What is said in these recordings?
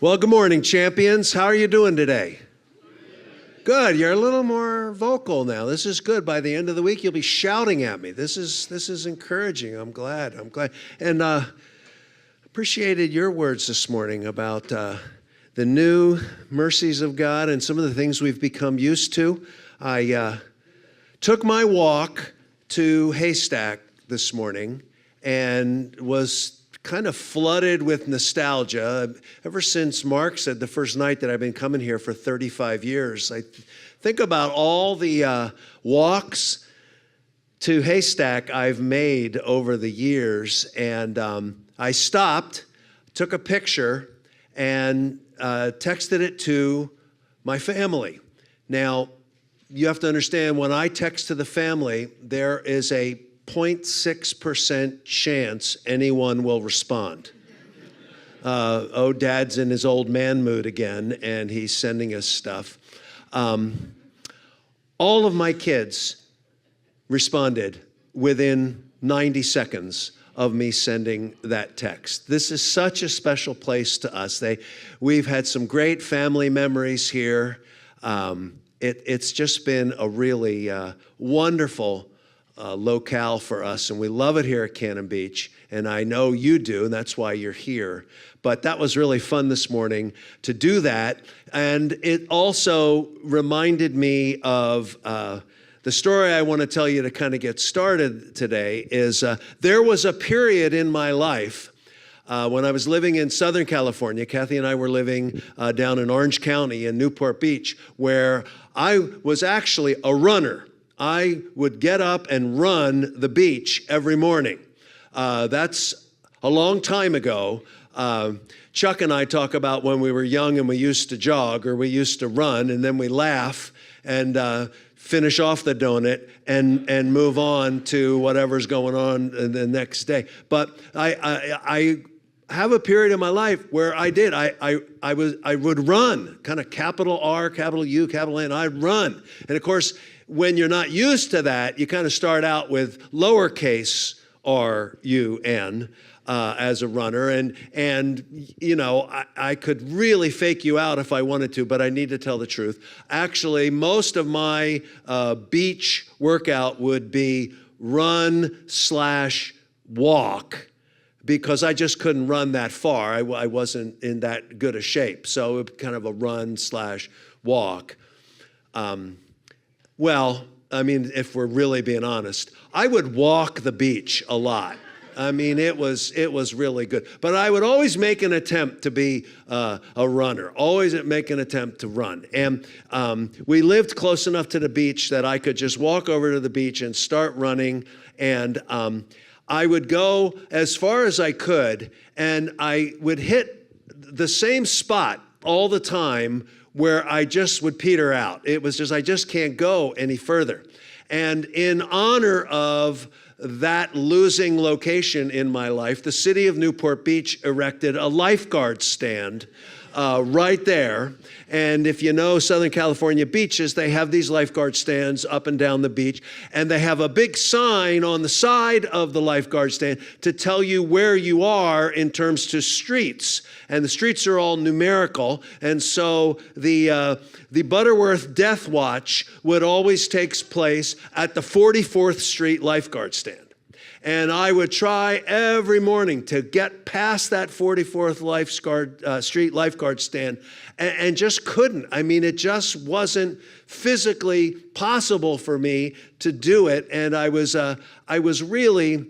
Well, good morning, champions. How are you doing today? Good. You're a little more vocal now. This is good. By the end of the week, you'll be shouting at me. This is encouraging. I'm glad. And appreciated your words this morning about the new mercies of God and some of the things we've become used to. I took my walk to Haystack this morning and was kind of flooded with nostalgia. Ever since Mark said the first night that I've been coming here for 35 years, I think about all the walks to Haystack I've made over the years, and I stopped, took a picture, and texted it to my family. Now, you have to understand, when I text to the family, there is a 0.6% chance anyone will respond. Dad's in his old man mood again, and he's sending us stuff. All of my kids responded within 90 seconds of me sending that text. This is such a special place to us. We've had some great family memories here. It's just been a really wonderful locale for us, and we love it here at Cannon Beach, and I know you do, and that's why you're here. But that was really fun this morning to do that, and it also reminded me of the story I want to tell you to kind of get started today. Is there was a period in my life when I was living in Southern California. Kathy and I were living down in Orange County in Newport Beach, where I was actually a runner. I would get up and run the beach every morning. That's a long time ago. Chuck and I talk about when we were young and we used to jog or we used to run, and then we laugh and finish off the donut and move on to whatever's going on the next day. But I have a period in my life where I did. I would run, kind of capital R, capital U, capital N. I'd run. And of course, when you're not used to that, you kind of start out with lowercase R-U-N as a runner. And you know, I could really fake you out if I wanted to, but I need to tell the truth. Actually, most of my beach workout would be run/walk, because I just couldn't run that far. I wasn't in that good a shape. So it was kind of a run/walk. Well, I mean, if we're really being honest, I would walk the beach a lot. I mean, it was really good. But I would always make an attempt to be a runner, always make an attempt to run. And we lived close enough to the beach that I could just walk over to the beach and start running. And I would go as far as I could, and I would hit the same spot all the time where I just would peter out. It was just, I just can't go any further. And in honor of that losing location in my life, the city of Newport Beach erected a lifeguard stand right there. And if you know Southern California beaches, they have these lifeguard stands up and down the beach, and they have a big sign on the side of the lifeguard stand to tell you where you are in terms to streets. And the streets are all numerical, and so the Butterworth Death Watch would always take place at the 44th Street lifeguard stand. And I would try every morning to get past that 44th Street lifeguard stand and just couldn't. I mean, it just wasn't physically possible for me to do it. And I was really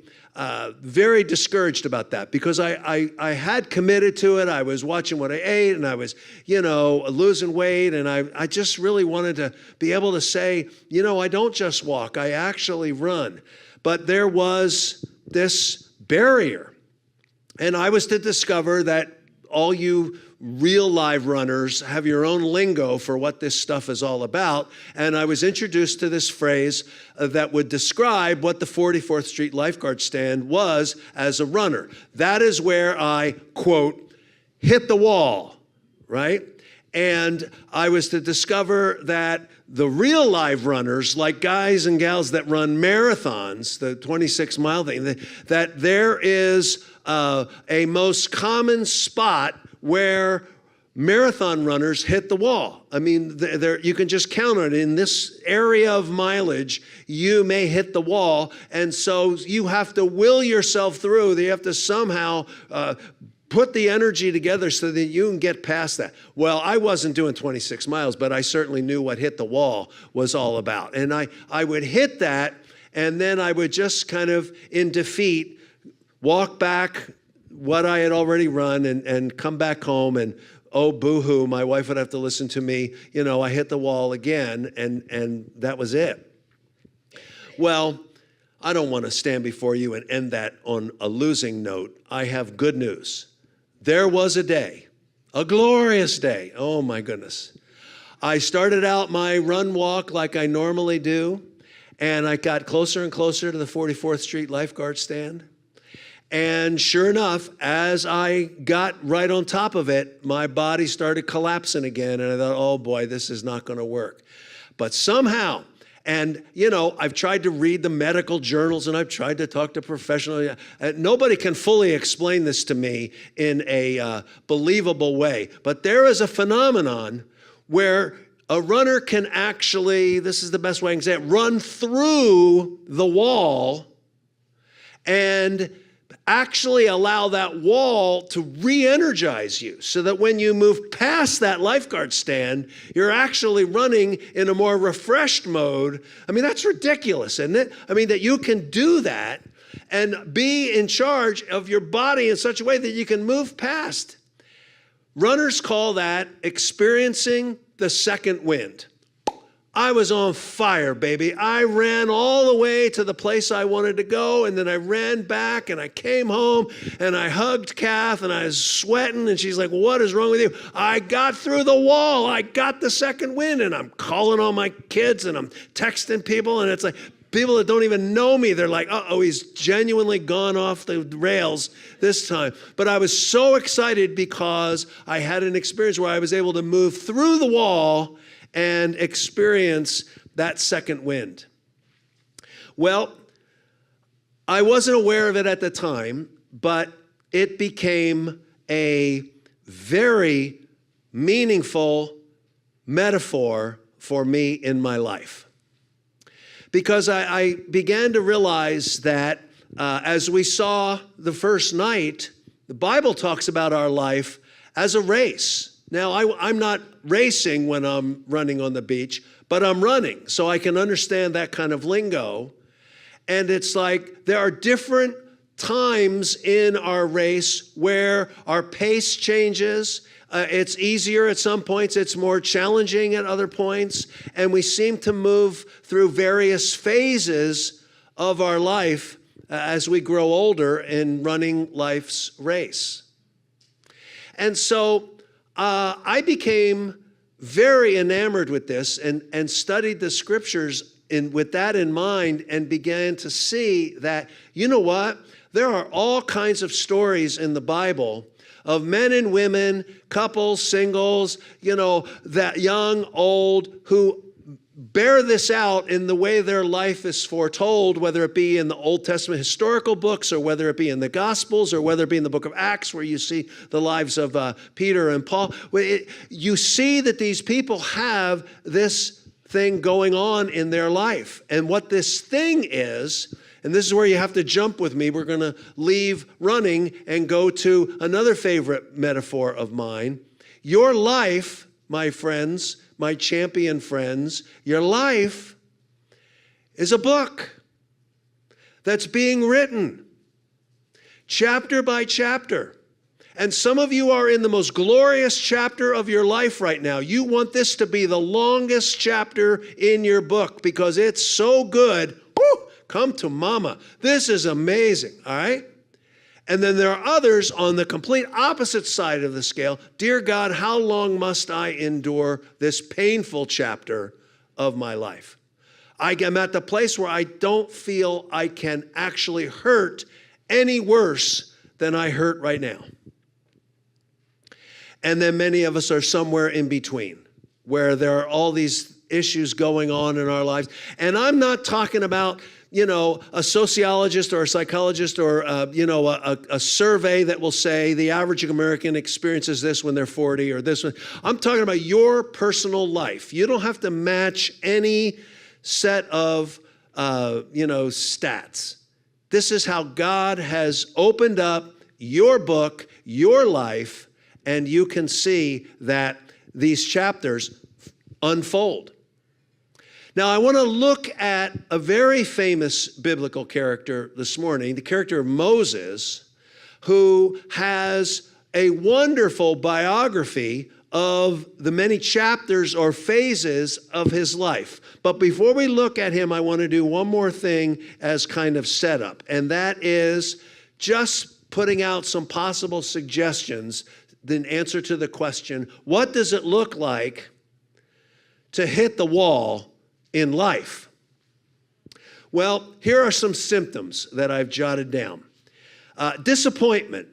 very discouraged about that, because I had committed to it. I was watching what I ate, and I was, losing weight. And I just really wanted to be able to say, I don't just walk, I actually run. But there was this barrier. And I was to discover that all you real live runners have your own lingo for what this stuff is all about. And I was introduced to this phrase that would describe what the 44th Street lifeguard stand was as a runner. That is where I, quote, hit the wall, right? And I was to discover that the real live runners, like guys and gals that run marathons, the 26-mile thing, that there is a most common spot where marathon runners hit the wall. I mean, you can just count on it. In this area of mileage, you may hit the wall. And so you have to will yourself through. You have to somehow put the energy together so that you can get past that. Well, I wasn't doing 26 miles, but I certainly knew what hit the wall was all about. And I would hit that, and then I would just kind of, in defeat, walk back what I had already run and come back home, and oh, boo-hoo, my wife would have to listen to me. You know, I hit the wall again, and that was it. Well, I don't want to stand before you and end that on a losing note. I have good news. There was a day, a glorious day. Oh, my goodness. I started out my run walk like I normally do, and I got closer and closer to the 44th Street lifeguard stand. And sure enough, as I got right on top of it, my body started collapsing again. And I thought, oh boy, this is not going to work. But somehow, and you know, I've tried to read the medical journals and I've tried to talk to professionals. Nobody can fully explain this to me in a believable way. But there is a phenomenon where a runner can actually, this is the best way I can say it, run through the wall and actually allow that wall to re-energize you so that when you move past that lifeguard stand, you're actually running in a more refreshed mode. I mean, that's ridiculous, isn't it? I mean, that you can do that and be in charge of your body in such a way that you can move past. Runners call that experiencing the second wind. I was on fire, baby. I ran all the way to the place I wanted to go, and then I ran back, and I came home, and I hugged Kath, and I was sweating, and she's like, what is wrong with you? I got through the wall. I got the second wind, and I'm calling on my kids, and I'm texting people, and it's like people that don't even know me, they're like, uh-oh, he's genuinely gone off the rails this time. But I was so excited because I had an experience where I was able to move through the wall and experience that second wind. Well, I wasn't aware of it at the time, but it became a very meaningful metaphor for me in my life. Because I began to realize that as we saw the first night, the Bible talks about our life as a race. Now, I'm not racing when I'm running on the beach, but I'm running, so I can understand that kind of lingo. And it's like there are different times in our race where our pace changes. It's easier at some points. It's more challenging at other points. And we seem to move through various phases of our life as we grow older in running life's race. And so I became very enamored with this and studied the scriptures with that in mind and began to see that, you know what? There are all kinds of stories in the Bible of men and women, couples, singles, you know, that young, old, who bear this out in the way their life is foretold, whether it be in the Old Testament historical books or whether it be in the Gospels or whether it be in the book of Acts where you see the lives of Peter and Paul. You see that these people have this thing going on in their life. And what this thing is, and this is where you have to jump with me, we're going to leave running and go to another favorite metaphor of mine. Your life, my friends, my champion friends, your life is a book that's being written chapter by chapter. And some of you are in the most glorious chapter of your life right now. You want this to be the longest chapter in your book because it's so good. Woo! Come to mama. This is amazing, all right? And then there are others on the complete opposite side of the scale. Dear God, how long must I endure this painful chapter of my life? I am at the place where I don't feel I can actually hurt any worse than I hurt right now. And then many of us are somewhere in between, where there are all these issues going on in our lives. And I'm not talking about, a sociologist or a psychologist or, a survey that will say the average American experiences this when they're 40 or this one. I'm talking about your personal life. You don't have to match any set of, stats. This is how God has opened up your book, your life, and you can see that these chapters unfold. Now, I want to look at a very famous biblical character this morning, the character of Moses, who has a wonderful biography of the many chapters or phases of his life. But before we look at him, I want to do one more thing as kind of setup, and that is just putting out some possible suggestions in answer to the question, what does it look like to hit the wall in life? Well, here are some symptoms that I've jotted down. Disappointment.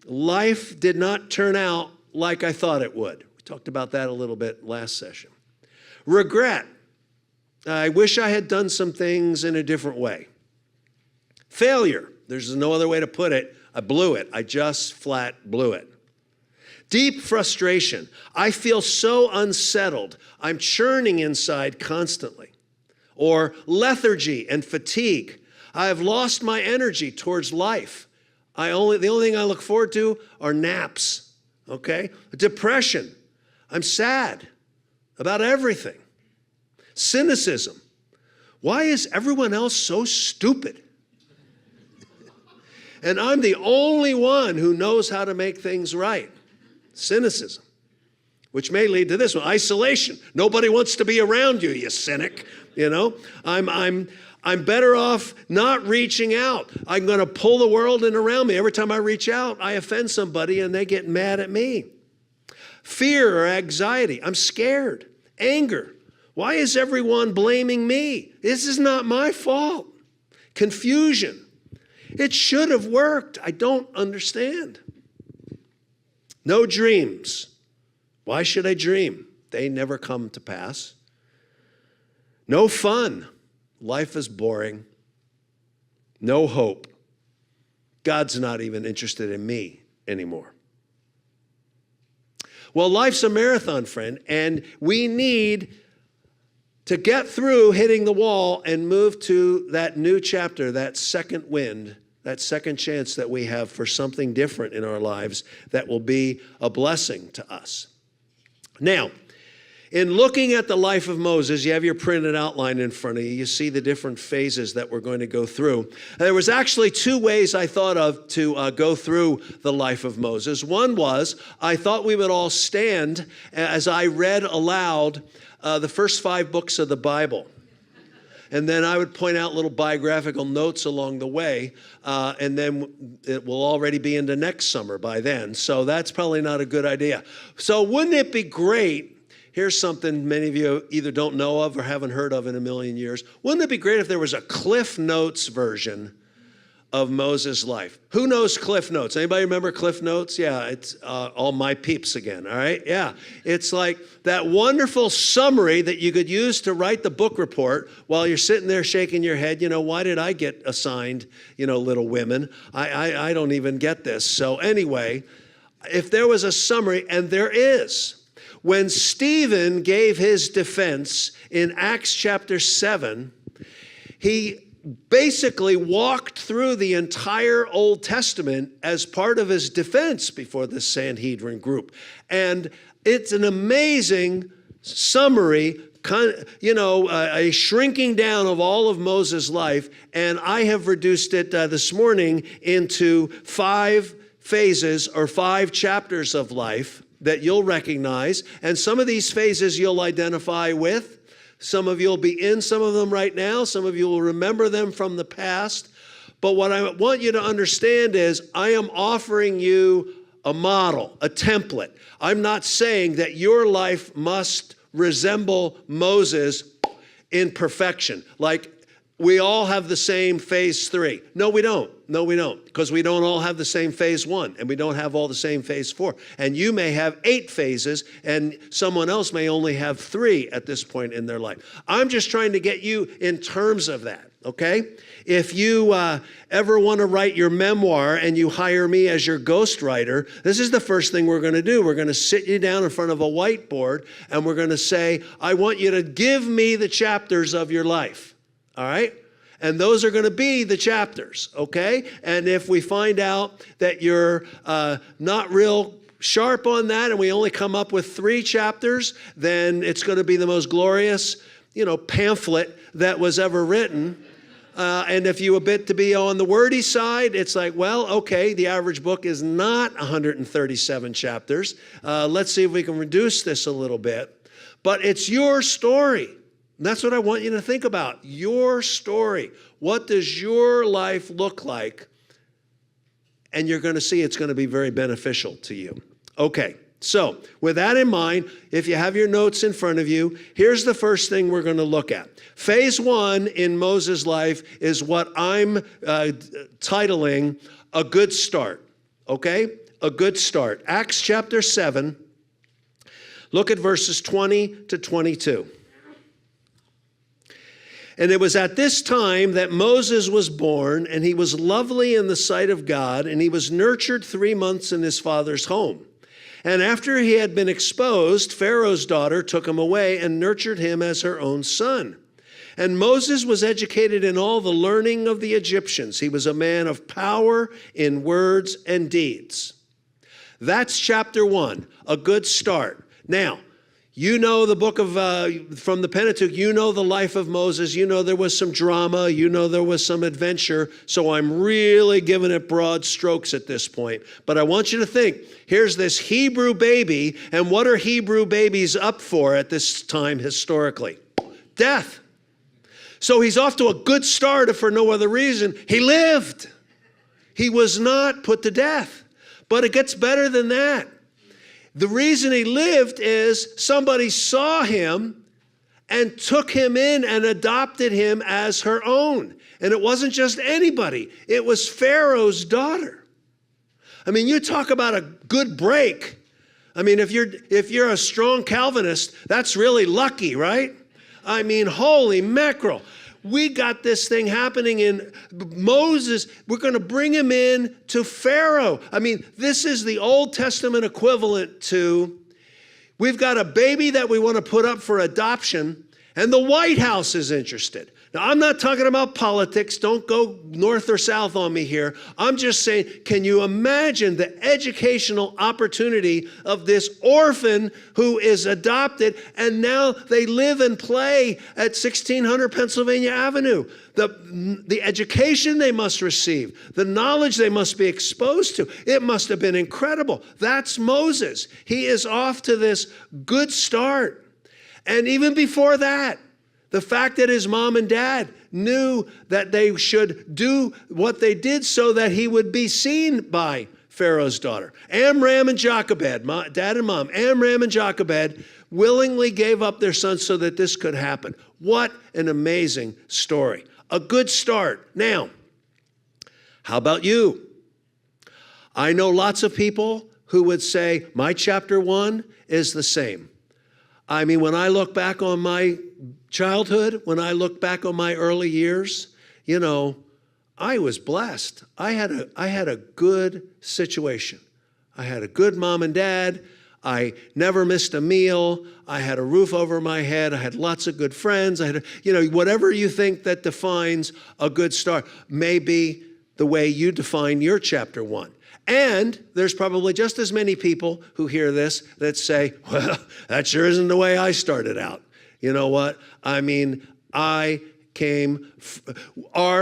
Life did not turn out like I thought it would. We talked about that a little bit last session. Regret. I wish I had done some things in a different way. Failure. There's no other way to put it. I blew it. I just flat blew it. Deep frustration. I feel so unsettled. I'm churning inside constantly. Or lethargy and fatigue. I have lost my energy towards life. The only thing I look forward to are naps. Okay? Depression. I'm sad about everything. Cynicism. Why is everyone else so stupid? And I'm the only one who knows how to make things right. Cynicism, which may lead to this one. Isolation. Nobody wants to be around you, you cynic. I'm better off not reaching out. I'm going to pull the world in around me. Every time I reach out, I offend somebody and they get mad at me. Fear or anxiety. I'm scared. Anger. Why is everyone blaming me? This is not my fault. Confusion. It should have worked. I don't understand. No dreams. Why should I dream? They never come to pass. No fun. Life is boring. No hope. God's not even interested in me anymore. Well, life's a marathon, friend, and we need to get through hitting the wall and move to that new chapter, that second wind, that second chance that we have for something different in our lives that will be a blessing to us. Now, in looking at the life of Moses, you have your printed outline in front of you. You see the different phases that we're going to go through. There was actually two ways I thought of to go through the life of Moses. One was, I thought we would all stand as I read aloud the first 5 books of the Bible. And then I would point out little biographical notes along the way, and then it will already be into next summer by then. So that's probably not a good idea. So wouldn't it be great? Here's something many of you either don't know of or haven't heard of in a million years. Wouldn't it be great if there was a Cliff Notes version of Moses' life? Who knows Cliff Notes? Anybody remember Cliff Notes? Yeah, it's all my peeps again, all right? Yeah, it's like that wonderful summary that you could use to write the book report while you're sitting there shaking your head. Why did I get assigned, Little Women? I don't even get this. So anyway, if there was a summary, and there is, when Stephen gave his defense in Acts chapter 7, he basically walked through the entire Old Testament as part of his defense before the Sanhedrin group. And it's an amazing summary, a shrinking down of all of Moses' life. And I have reduced it this morning into 5 phases or 5 chapters of life that you'll recognize. And some of these phases you'll identify with. Some of you will be in some of them right now. Some of you will remember them from the past. But what I want you to understand is I am offering you a model, a template. I'm not saying that your life must resemble Moses in perfection. Like we all have the same phase 3. No, we don't. No, we don't. Because we don't all have the same phase 1, and we don't have all the same phase 4. And you may have 8 phases, and someone else may only have 3 at this point in their life. I'm just trying to get you in terms of that, okay? If you ever want to write your memoir and you hire me as your ghostwriter, this is the first thing we're going to do. We're going to sit you down in front of a whiteboard, and we're going to say, I want you to give me the chapters of your life. All right? And those are going to be the chapters, okay? And if we find out that you're not real sharp on that and we only come up with 3 chapters, then it's going to be the most glorious, pamphlet that was ever written. And if you a bit to be on the wordy side, it's like, well, okay, the average book is not 137 chapters. Let's see if we can reduce this a little bit. But it's your story. And that's what I want you to think about. Your story. What does your life look like? And you're going to see it's going to be very beneficial to you. Okay, so with that in mind, if you have your notes in front of you, here's the first thing we're going to look at. Phase 1 in Moses' life is what I'm titling A Good Start. Okay? A good start. Acts chapter 7. Look at verses 20 to 22. And it was at this time that Moses was born, and he was lovely in the sight of God, and he was nurtured 3 months in his father's home. And after he had been exposed, Pharaoh's daughter took him away and nurtured him as her own son. And Moses was educated in all the learning of the Egyptians. He was a man of power in words and deeds. That's chapter 1, a good start. Now, you know the book of, from the Pentateuch, you know the life of Moses, you know there was some drama, you know there was some adventure, so I'm really giving it broad strokes at this point. But I want you to think, here's this Hebrew baby, and what are Hebrew babies up for at this time historically? Death. So he's off to a good start if for no other reason. He lived. He was not put to death. But it gets better than that. The reason he lived is somebody saw him and took him in and adopted him as her own. And it wasn't just anybody. It was Pharaoh's daughter. I mean, you talk about a good break. I mean, if you're a strong Calvinist, that's really lucky, right? I mean, holy mackerel. We got this thing happening in Moses. We're going to bring him in to Pharaoh. I mean, this is the Old Testament equivalent to, we've got a baby that we want to put up for adoption, and the White House is interested. Now, I'm not talking about politics. Don't go north or south on me here. I'm just saying, can you imagine the educational opportunity of this orphan who is adopted, and now they live and play at 1600 Pennsylvania Avenue? The education they must receive, the knowledge they must be exposed to, it must have been incredible. That's Moses. He is off to this good start. And even before that, the fact that his mom and dad knew that they should do what they did so that he would be seen by Pharaoh's daughter. Amram and Jochebed, dad and mom, Amram and Jochebed willingly gave up their sons so that this could happen. What an amazing story. A good start. Now, how about you? I know lots of people who would say, my chapter 1 is the same. I mean, when I look back on my childhood, when I look back on my early years, I was blessed. I had a good situation. I had a good mom and dad. I never missed a meal. I had a roof over my head. I had lots of good friends. I had, whatever you think that defines a good start may be the way you define your chapter 1. And there's probably just as many people who hear this that say, well, that sure isn't the way I started out. You know what? I mean, our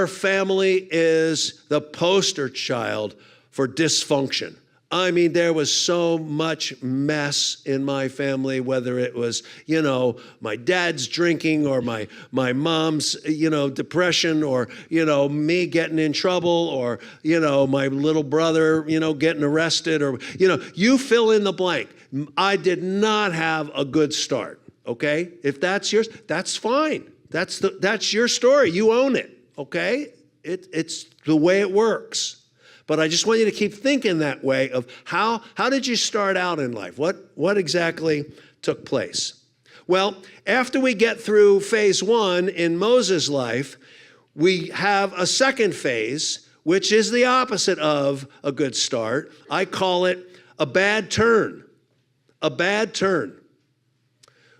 family is the poster child for dysfunction. I mean, there was so much mess in my family, whether it was, my dad's drinking or my mom's, depression or, me getting in trouble or, my little brother, getting arrested or, you fill in the blank. I did not have a good start, okay? If that's yours, that's fine. That's your story. You own it, okay? It's the way it works. But I just want you to keep thinking that way of how did you start out in life? What exactly took place? Well, after we get through phase 1 in Moses' life, we have a second phase, which is the opposite of a good start. I call it a bad turn. A bad turn,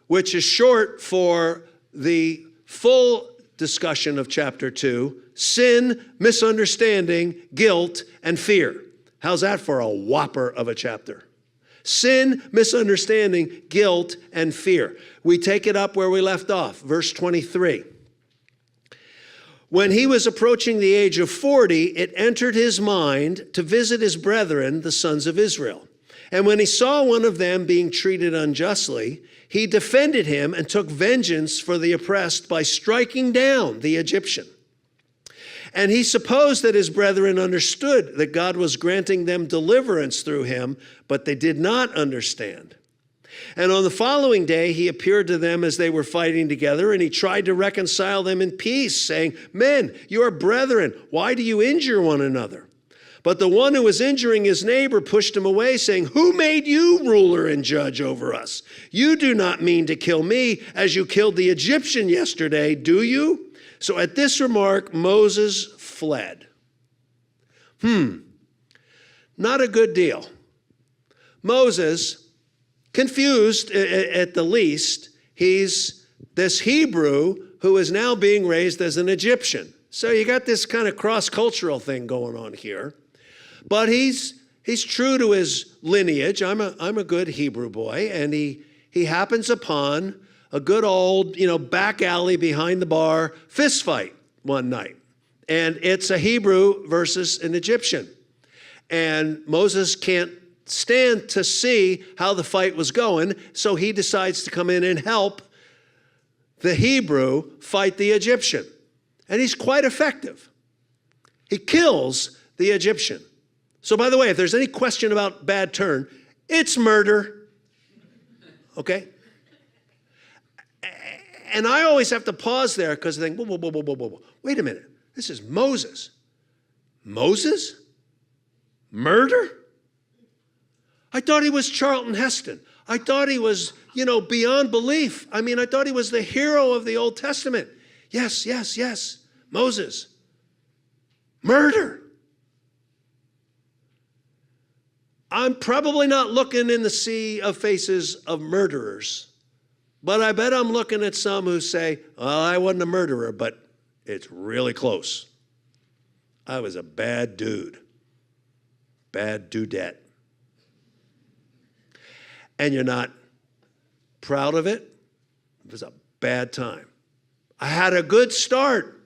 which is short for the full discussion of chapter 2, sin, misunderstanding, guilt, and fear. How's that for a whopper of a chapter? Sin, misunderstanding, guilt, and fear. We take it up where we left off, verse 23. When he was approaching the age of 40, it entered his mind to visit his brethren, the sons of Israel. And when he saw one of them being treated unjustly, he defended him and took vengeance for the oppressed by striking down the Egyptian. And he supposed that his brethren understood that God was granting them deliverance through him, but they did not understand. And on the following day, he appeared to them as they were fighting together, and he tried to reconcile them in peace, saying, "Men, you are brethren. Why do you injure one another?" But the one who was injuring his neighbor pushed him away, saying, "Who made you ruler and judge over us? You do not mean to kill me as you killed the Egyptian yesterday, do you?" So at this remark, Moses fled. Not a good deal. Moses, confused at the least, he's this Hebrew who is now being raised as an Egyptian. So you got this kind of cross-cultural thing going on here. But he's true to his lineage. I'm a good Hebrew boy, and he happens upon a good old, back alley behind the bar fist fight one night. And it's a Hebrew versus an Egyptian. And Moses can't stand to see how the fight was going, so he decides to come in and help the Hebrew fight the Egyptian. And he's quite effective. He kills the Egyptian. So by the way, if there's any question about bad turn, it's murder. Okay? And I always have to pause there because I think, whoa. Wait a minute. This is Moses. Moses? Murder? I thought he was Charlton Heston. I thought he was, beyond belief. I thought he was the hero of the Old Testament. Yes. Moses. Murder. I'm probably not looking in the sea of faces of murderers, but I bet I'm looking at some who say, well, I wasn't a murderer, but it's really close. I was a bad dude. Bad dudette. And you're not proud of it? It was a bad time. I had a good start,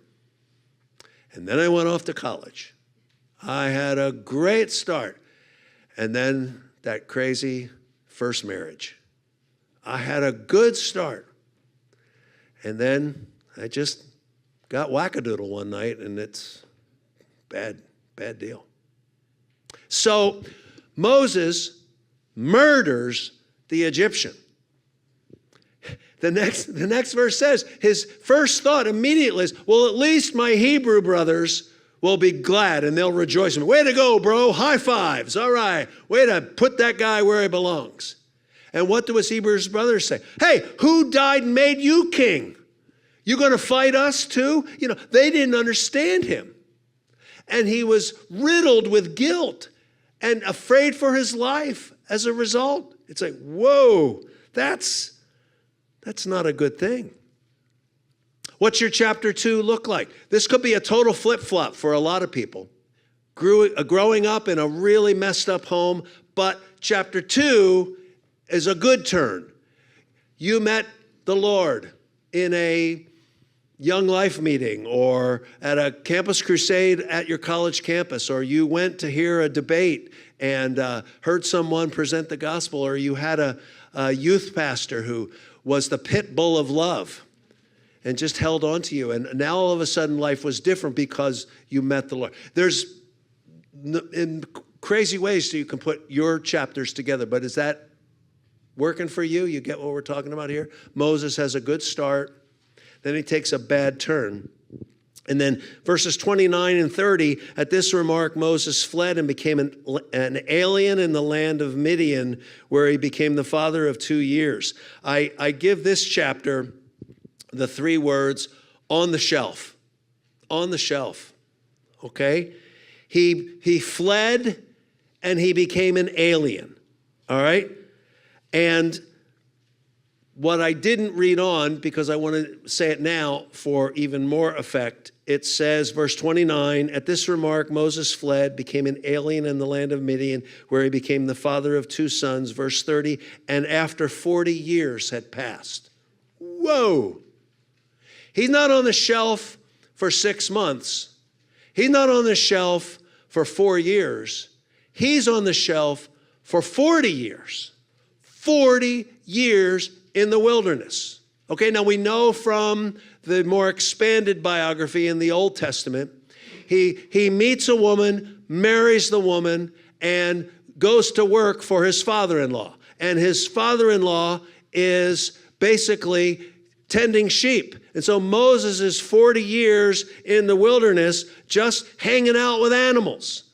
and then I went off to college. I had a great start, and then that crazy first marriage. I had a good start, and then I just got wackadoodle one night, and it's bad deal. So Moses murders the Egyptian. The next verse says, his first thought immediately is, well, at least my Hebrew brothers will be glad and they'll rejoice. Way to go, bro. High fives. All right. Way to put that guy where he belongs. And what do his Hebrew brothers say? Hey, who died and made you king? You going to fight us too? They didn't understand him. And he was riddled with guilt and afraid for his life as a result. It's like, whoa, that's not a good thing. What's your chapter 2 look like? This could be a total flip-flop for a lot of people. Growing up in a really messed up home, but chapter 2 is a good turn. You met the Lord in a Young Life meeting or at a campus crusade at your college campus, or you went to hear a debate and heard someone present the gospel, or you had a youth pastor who was the pit bull of love and just held on to you. And now all of a sudden life was different because you met the Lord. There's in crazy ways so you can put your chapters together, but is that working for you? You get what we're talking about here? Moses has a good start. Then he takes a bad turn. And then verses 29 and 30, at this remark, Moses fled and became an alien in the land of Midian, where he became the father of 2 years. I give this chapter the 3 words, on the shelf. On the shelf, okay? He fled and he became an alien, all right? And what I didn't read on, because I want to say it now for even more effect, it says, verse 29, at this remark, Moses fled, became an alien in the land of Midian, where he became the father of 2 sons. Verse 30, and after 40 years had passed. Whoa! He's not on the shelf for 6 months. He's not on the shelf for 4 years. He's on the shelf for 40 years. 40 years in the wilderness. Okay, now we know from the more expanded biography in the Old Testament, he meets a woman, marries the woman, and goes to work for his father-in-law. And his father-in-law is basically tending sheep. And so Moses is 40 years in the wilderness just hanging out with animals.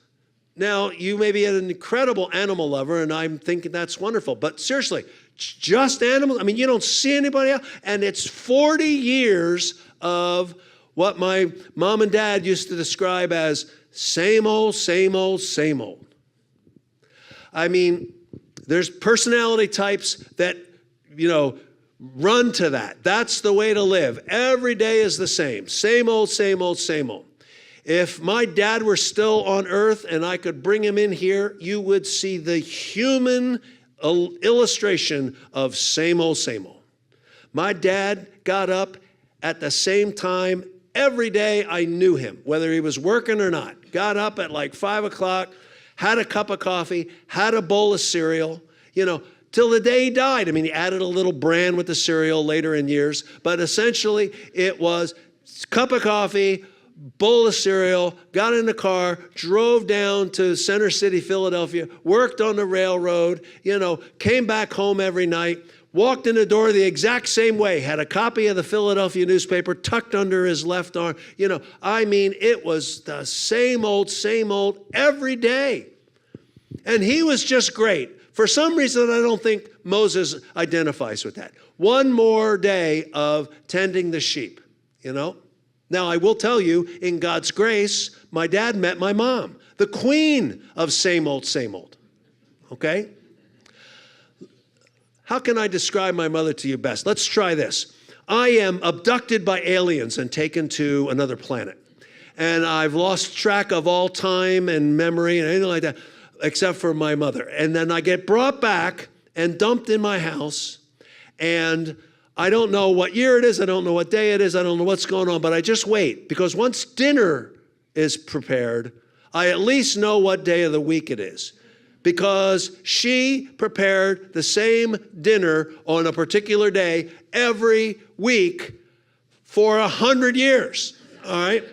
Now, you may be an incredible animal lover, and I'm thinking that's wonderful. But seriously, just animals? I mean, you don't see anybody else? And it's 40 years of what my mom and dad used to describe as same old, same old, same old. I mean, there's personality types that, run to that. That's the way to live. Every day is the same. Same old, same old, same old. If my dad were still on earth and I could bring him in here, you would see the human illustration of same old, same old. My dad got up at the same time every day I knew him, whether he was working or not. Got up at like 5 o'clock, had a cup of coffee, had a bowl of cereal, till the day he died. I mean, he added a little bran with the cereal later in years, but essentially it was cup of coffee, bowl of cereal, got in the car, drove down to Center City, Philadelphia, worked on the railroad, came back home every night, walked in the door the exact same way, had a copy of the Philadelphia newspaper tucked under his left arm. It was the same old every day. And he was just great. For some reason, I don't think Moses identifies with that. One more day of tending the sheep, Now, I will tell you, in God's grace, my dad met my mom, the queen of same old, okay? How can I describe my mother to you best? Let's try this. I am abducted by aliens and taken to another planet. And I've lost track of all time and memory and anything like that, except for my mother. And then I get brought back and dumped in my house, and I don't know what year it is. I don't know what day it is. I don't know what's going on, but I just wait, because once dinner is prepared, I at least know what day of the week it is, because she prepared the same dinner on a particular day every week for 100 years, all right?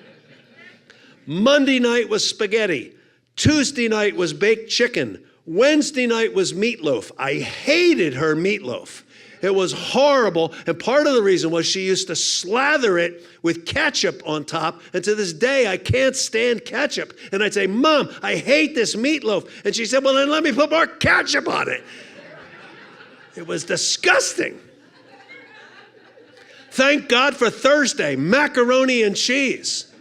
Monday night was spaghetti. Tuesday night was baked chicken. Wednesday night was meatloaf. I hated her meatloaf. It was horrible, and part of the reason was she used to slather it with ketchup on top, and to this day, I can't stand ketchup. And I'd say, Mom, I hate this meatloaf. And she said, well, then let me put more ketchup on it. It was disgusting. Thank God for Thursday, macaroni and cheese.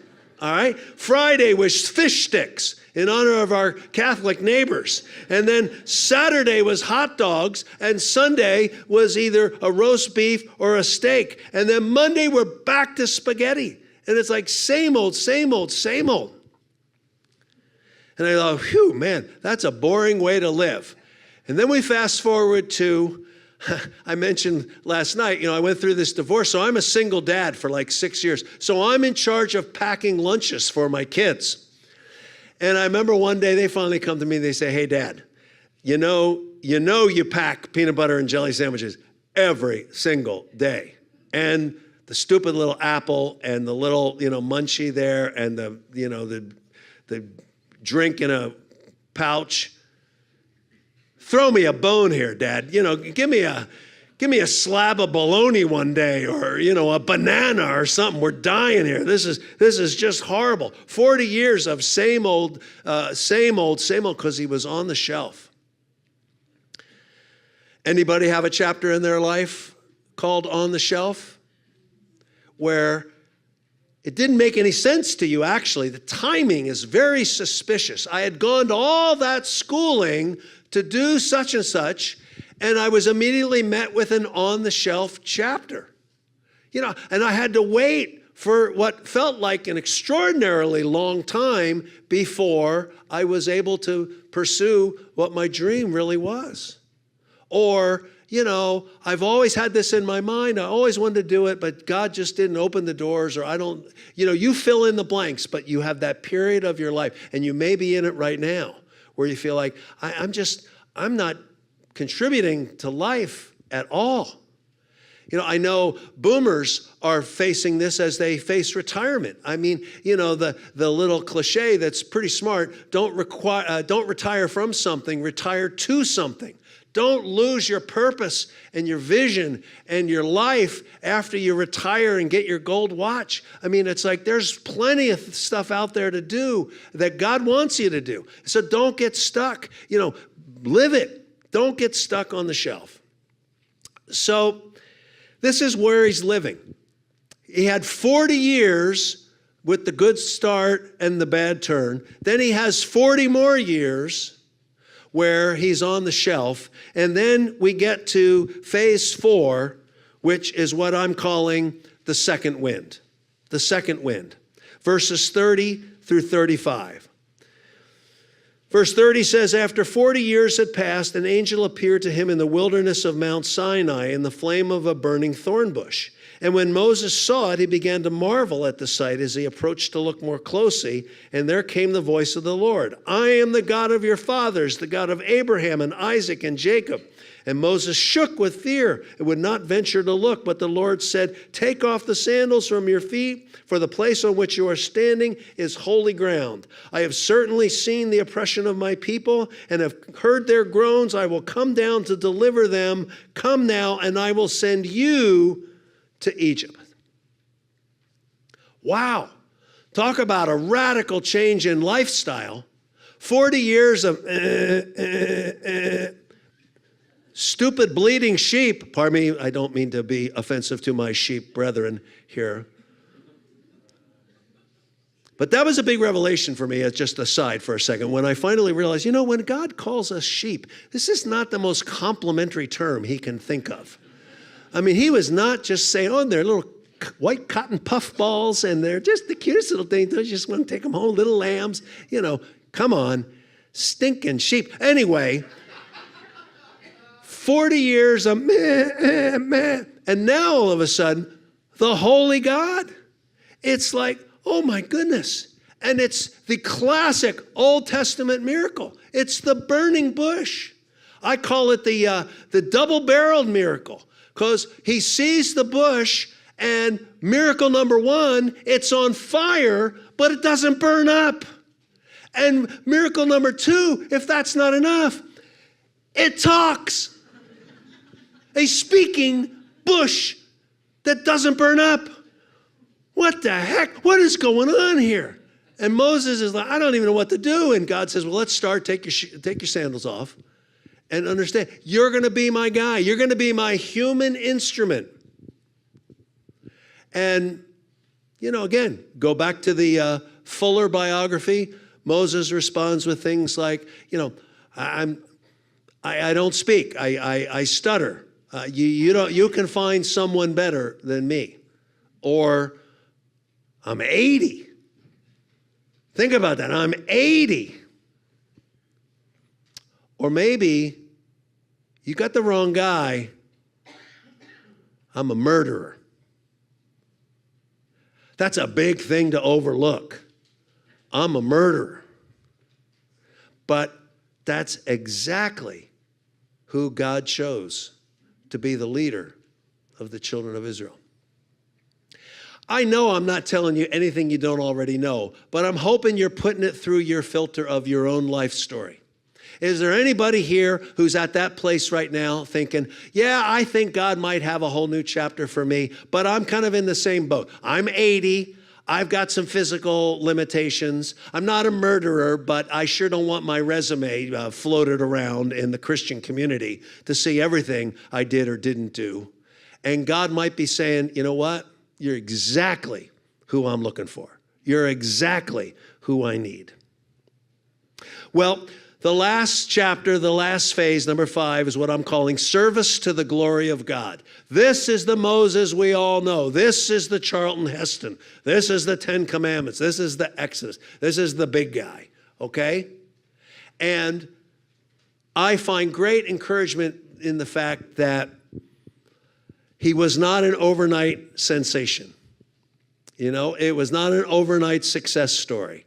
All right? Friday was fish sticks in honor of our Catholic neighbors. And then Saturday was hot dogs, and Sunday was either a roast beef or a steak. And then Monday we're back to spaghetti. And it's like same old. And I thought, phew, man, that's a boring way to live. And then we fast forward to, I mentioned last night, I went through this divorce, so I'm a single dad for like 6 years. So I'm in charge of packing lunches for my kids. And I remember one day they finally come to me and they say, hey, Dad, you pack peanut butter and jelly sandwiches every single day. And the stupid little apple and the little, munchie there and the drink in a pouch. Throw me a bone here, Dad. Give me Give me a slab of bologna one day, or, a banana or something. We're dying here. This is just horrible. 40 years of same old, because he was on the shelf. Anybody have a chapter in their life called On the Shelf, where it didn't make any sense to you, actually? The timing is very suspicious. I had gone to all that schooling to do such and such, and I was immediately met with an on-the-shelf chapter. And I had to wait for what felt like an extraordinarily long time before I was able to pursue what my dream really was. Or, I've always had this in my mind. I always wanted to do it, but God just didn't open the doors, or I don't, you fill in the blanks, but you have that period of your life, and you may be in it right now, where you feel like, I'm not contributing to life at all. I know boomers are facing this as they face retirement. I mean, the little cliche that's pretty smart, don't retire from something, retire to something. Don't lose your purpose and your vision and your life after you retire and get your gold watch. I mean, it's like there's plenty of stuff out there to do that God wants you to do. So don't get stuck. Live it. Don't get stuck on the shelf. So this is where he's living. He had 40 years with the good start and the bad turn. Then he has 40 more years where he's on the shelf. And then we get to phase 4, which is what I'm calling the second wind. The second wind. Verses 30 through 35. Verse 30 says, after 40 years had passed, an angel appeared to him in the wilderness of Mount Sinai in the flame of a burning thorn bush. And when Moses saw it, he began to marvel at the sight as he approached to look more closely. And there came the voice of the Lord. I am the God of your fathers, the God of Abraham and Isaac and Jacob. And Moses shook with fear and would not venture to look. But the Lord said, take off the sandals from your feet, for the place on which you are standing is holy ground. I have certainly seen the oppression of my people and have heard their groans. I will come down to deliver them. Come now, and I will send you to Egypt. Wow. Talk about a radical change in lifestyle. 40 years of stupid bleating sheep. Pardon me, I don't mean to be offensive to my sheep brethren here. But that was a big revelation for me, as just aside for a second, when I finally realized, when God calls us sheep, this is not the most complimentary term he can think of. I mean, he was not just saying, they're little white cotton puff balls, and they're just the cutest little things. Don't you just want to take them home, little lambs? Come on, stinking sheep. Anyway, 40 years of meh. And now all of a sudden, the holy God. It's like, oh my goodness. And it's the classic Old Testament miracle. It's the burning bush. I call it the double-barreled miracle. Because he sees the bush, and miracle number 1, it's on fire, but it doesn't burn up. And miracle number 2, if that's not enough, it talks. A speaking bush that doesn't burn up. What the heck? What is going on here? And Moses is like, I don't even know what to do. And God says, well, let's start. Take your sandals off. And understand, you're going to be my guy. You're going to be my human instrument. And, again, go back to the Fuller biography. Moses responds with things like, I don't speak. I stutter. You can find someone better than me. Or I'm 80. Think about that. I'm 80. Or maybe you got the wrong guy. I'm a murderer. That's a big thing to overlook. I'm a murderer. But that's exactly who God chose to be the leader of the children of Israel. I know I'm not telling you anything you don't already know, but I'm hoping you're putting it through your filter of your own life story. Is there anybody here who's at that place right now thinking, yeah, I think God might have a whole new chapter for me, but I'm kind of in the same boat. I'm 80. I've got some physical limitations. I'm not a murderer, but I sure don't want my resume floated around in the Christian community to see everything I did or didn't do. And God might be saying, you know what? You're exactly who I'm looking for. You're exactly who I need. Well, the last chapter, the last phase, number 5, is what I'm calling service to the glory of God. This is the Moses we all know. This is the Charlton Heston. This is the 10 Commandments. This is the Exodus. This is the big guy, okay? And I find great encouragement in the fact that he was not an overnight sensation. You know, it was not an overnight success story.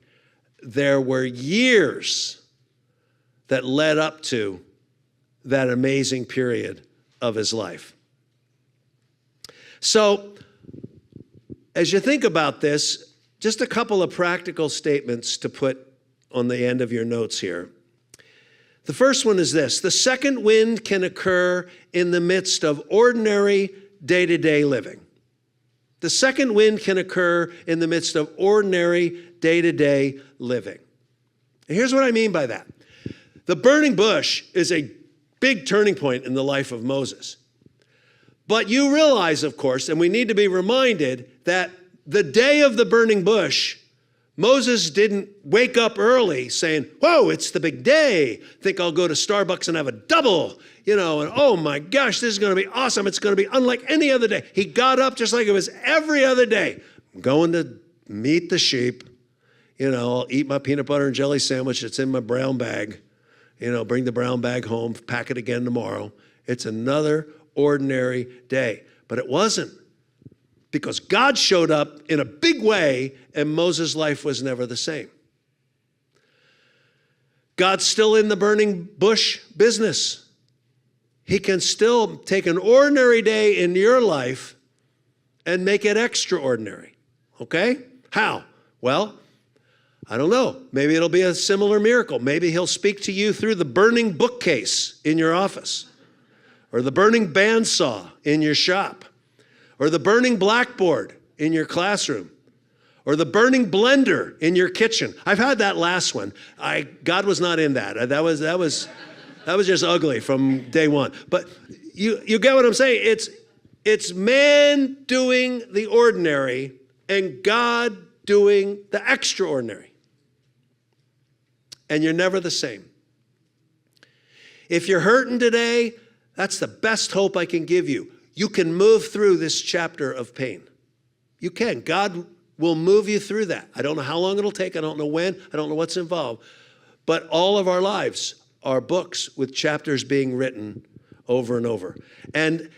There were years that led up to that amazing period of his life. So, as you think about this, just a couple of practical statements to put on the end of your notes here. The first one is this: the second wind can occur in the midst of ordinary day-to-day living. The second wind can occur in the midst of ordinary day-to-day living. And here's what I mean by that. The burning bush is a big turning point in the life of Moses. But you realize, of course, and we need to be reminded, that the day of the burning bush, Moses didn't wake up early saying, whoa, it's the big day. Think I'll go to Starbucks and have a double, and oh my gosh, this is going to be awesome. It's going to be unlike any other day. He got up just like it was every other day. I'm going to meet the sheep. I'll eat my peanut butter and jelly sandwich that's in my brown bag. Bring the brown bag home, pack it again tomorrow. It's another ordinary day. But it wasn't, because God showed up in a big way and Moses' life was never the same. God's still in the burning bush business. He can still take an ordinary day in your life and make it extraordinary. Okay? How? Well, I don't know. Maybe it'll be a similar miracle. Maybe he'll speak to you through the burning bookcase in your office, or the burning bandsaw in your shop, or the burning blackboard in your classroom, or the burning blender in your kitchen. I've had that last one. God was not in that. That was just ugly from day one. But you get what I'm saying? It's man doing the ordinary and God doing the extraordinary. And you're never the same. If you're hurting today, that's the best hope I can give you. You can move through this chapter of pain. You can. God will move you through that. I don't know how long it'll take. I don't know when. I don't know what's involved. But all of our lives are books with chapters being written over and over. And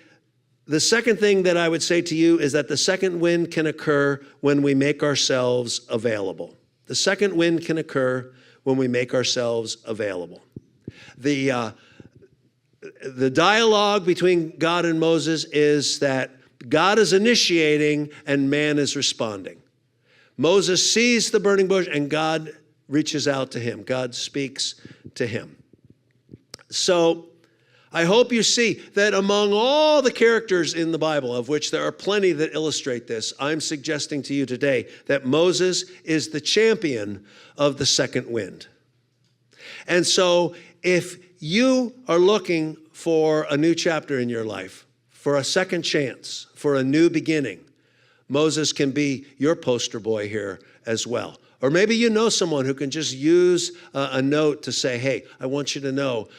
the second thing that I would say to you is that the second wind can occur when we make ourselves available. The second wind can occur when we make ourselves available. The dialogue between God and Moses is that God is initiating and man is responding. Moses sees the burning bush and God reaches out to him. God speaks to him. So I hope you see that among all the characters in the Bible, of which there are plenty that illustrate this, I'm suggesting to you today that Moses is the champion of the second wind. And so if you are looking for a new chapter in your life, for a second chance, for a new beginning, Moses can be your poster boy here as well. Or maybe you know someone who can just use a note to say, hey, I want you to know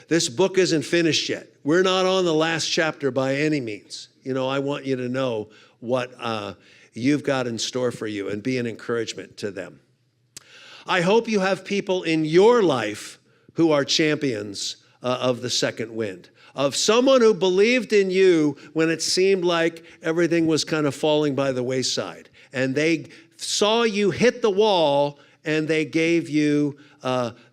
this book isn't finished yet. We're not on the last chapter by any means. I want you to know what you've got in store for you and be an encouragement to them. I hope you have people in your life who are champions of the second wind, of someone who believed in you when it seemed like everything was kind of falling by the wayside. And they saw you hit the wall and they gave you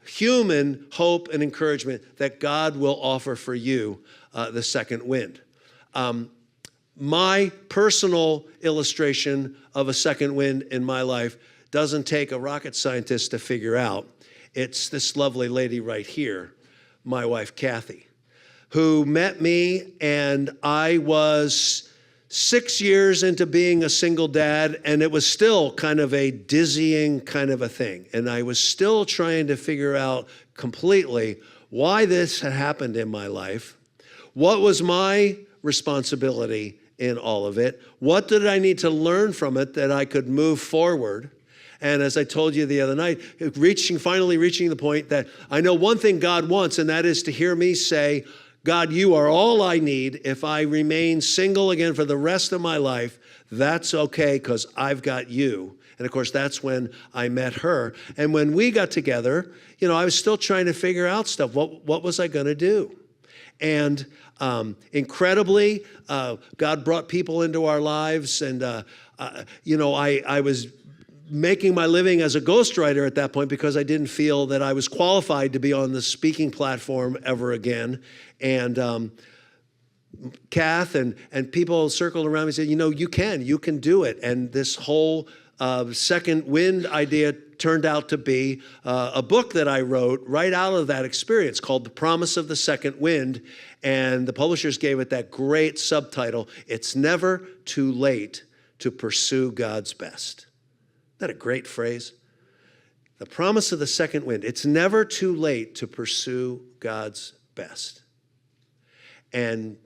human hope and encouragement that God will offer for you the second wind. My personal illustration of a second wind in my life doesn't take a rocket scientist to figure out. It's this lovely lady right here, my wife, Kathy, who met me, and I was 6 years into being a single dad, and it was still kind of a dizzying kind of a thing. And I was still trying to figure out completely why this had happened in my life. What was my responsibility in all of it? What did I need to learn from it that I could move forward? And as I told you the other night, finally reaching the point that I know one thing God wants, and that is to hear me say, God, you are all I need. If I remain single again for the rest of my life, that's okay, because I've got you. And of course, that's when I met her. And when we got together, I was still trying to figure out stuff. What was I going to do? And incredibly, God brought people into our lives. And, I was making my living as a ghostwriter at that point because I didn't feel that I was qualified to be on the speaking platform ever again. And Kath and people circled around me and said, you can do it. And this whole second wind idea turned out to be a book that I wrote right out of that experience called The Promise of the Second Wind. And the publishers gave it that great subtitle, It's Never Too Late to Pursue God's Best. Isn't that a great phrase? The promise of the second wind. It's never too late to pursue God's best. And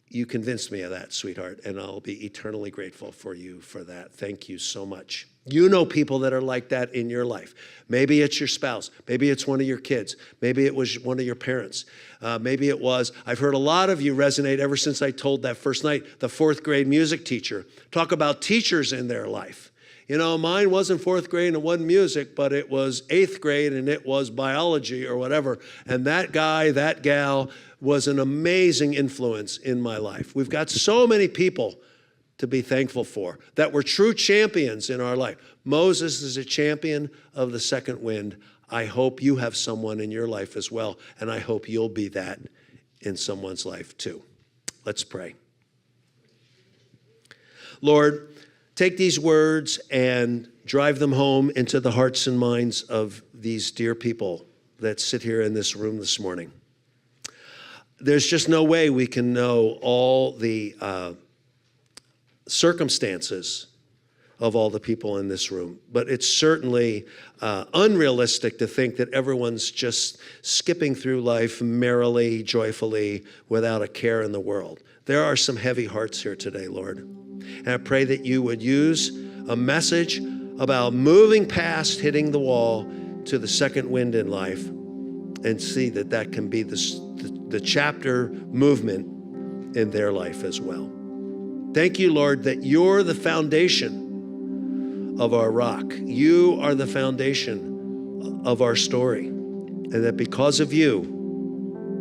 you convinced me of that, sweetheart, and I'll be eternally grateful for you for that. Thank you so much. You know people that are like that in your life. Maybe it's your spouse. Maybe it's one of your kids. Maybe it was one of your parents. I've heard a lot of you resonate ever since I told that first night, the fourth grade music teacher. Talk about teachers in their life. Mine wasn't fourth grade and it wasn't music, but it was eighth grade and it was biology or whatever. And that guy, that gal was an amazing influence in my life. We've got so many people to be thankful for that were true champions in our life. Moses is a champion of the second wind. I hope you have someone in your life as well, and I hope you'll be that in someone's life too. Let's pray. Lord, take these words and drive them home into the hearts and minds of these dear people that sit here in this room this morning. There's just no way we can know all the circumstances of all the people in this room, but it's certainly unrealistic to think that everyone's just skipping through life merrily, joyfully, without a care in the world. There are some heavy hearts here today, Lord. And I pray that you would use a message about moving past hitting the wall to the second wind in life and see that that can be the chapter movement in their life as well. Thank you, Lord, that you're the foundation of our rock. You are the foundation of our story. And that because of you,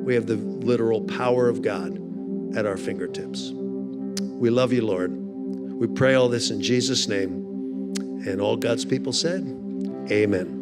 we have the literal power of God at our fingertips. We love you, Lord. We pray all this in Jesus' name. And all God's people said, amen.